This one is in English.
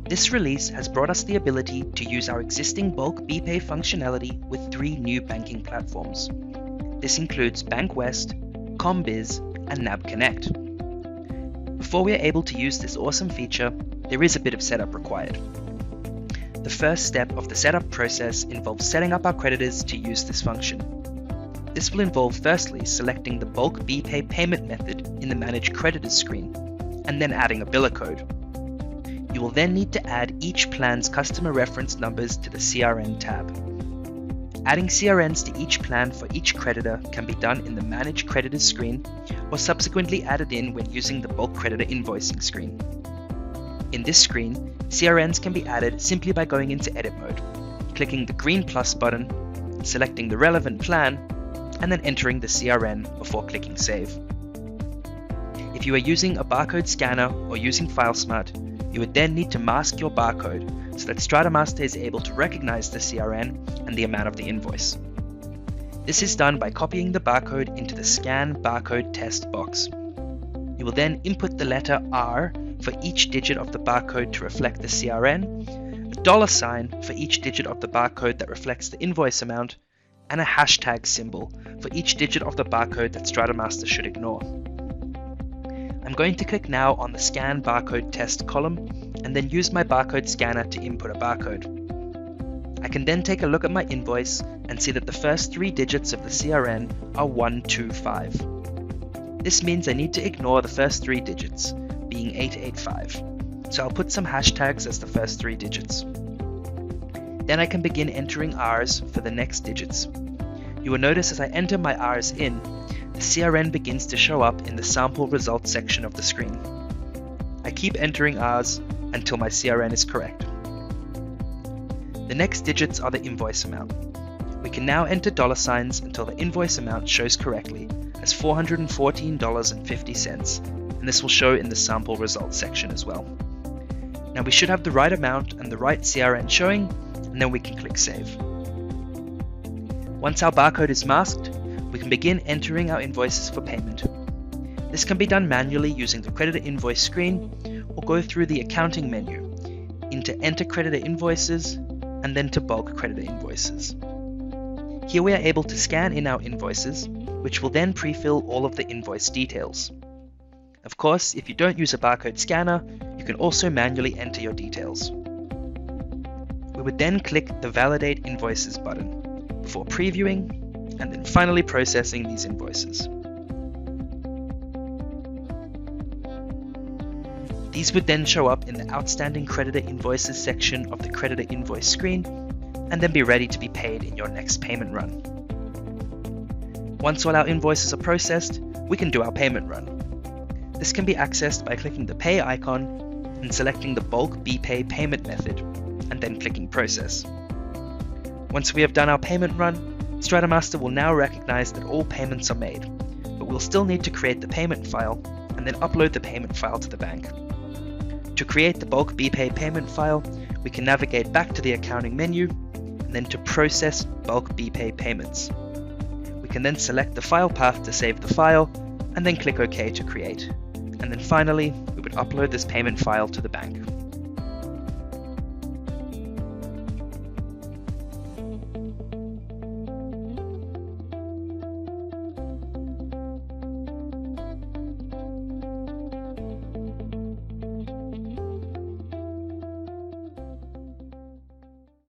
This release has brought us the ability to use our existing Bulk BPAY functionality with 3 new banking platforms. This includes BankWest, CommBiz, and NAB Connect. Before we are able to use this awesome feature, there is a bit of setup required. The first step of the setup process involves setting up our creditors to use this function. This will involve firstly selecting the Bulk BPAY payment method in the Manage Creditors screen, and then adding a biller code. You will then need to add each plan's customer reference numbers to the CRN tab. Adding CRNs to each plan for each creditor can be done in the Manage Creditors screen or subsequently added in when using the Bulk Creditor Invoicing screen. In this screen, CRNs can be added simply by going into edit mode, clicking the green plus button, selecting the relevant plan, and then entering the CRN before clicking save. If you are using a barcode scanner or using FileSmart, you would then need to mask your barcode so that Strata Master is able to recognize the CRN and the amount of the invoice. This is done by copying the barcode into the Scan Barcode Test box. You will then input the letter R for each digit of the barcode to reflect the CRN, a $ for each digit of the barcode that reflects the invoice amount, and a hashtag symbol for each digit of the barcode that Strata Master should ignore. I'm going to click now on the Scan Barcode Test column and then use my barcode scanner to input a barcode. I can then take a look at my invoice and see that the first 3 digits of the CRN are 125. This means I need to ignore the first 3 digits, being 885, so I'll put some hashtags as the first 3 digits. Then I can begin entering Rs for the next digits. You will notice as I enter my Rs in, the CRN begins to show up in the sample results section of the screen. I keep entering Rs until my CRN is correct. The next digits are the invoice amount. We can now enter $ until the invoice amount shows correctly as $414.50, and this will show in the sample results section as well. Now we should have the right amount and the right CRN showing, and then we can click save. Once our barcode is masked, we can begin entering our invoices for payment. This can be done manually using the creditor invoice screen, or go through the accounting menu into Enter Creditor Invoices and then to Bulk Creditor Invoices. Here we are able to scan in our invoices, which will then pre-fill all of the invoice details. Of course, if you don't use a barcode scanner, you can also manually enter your details. We would then click the Validate Invoices button before previewing and then finally processing these invoices. These would then show up in the Outstanding Creditor Invoices section of the Creditor Invoice screen and then be ready to be paid in your next payment run. Once all our invoices are processed, we can do our payment run. This can be accessed by clicking the Pay icon and selecting the Bulk BPAY payment method and then clicking Process. Once we have done our payment run, Strata Master will now recognize that all payments are made, but we'll still need to create the payment file and then upload the payment file to the bank. To create the Bulk BPAY payment file, we can navigate back to the accounting menu and then to Process Bulk BPAY Payments. We can then select the file path to save the file and then click OK to create. And then finally, we would upload this payment file to the bank.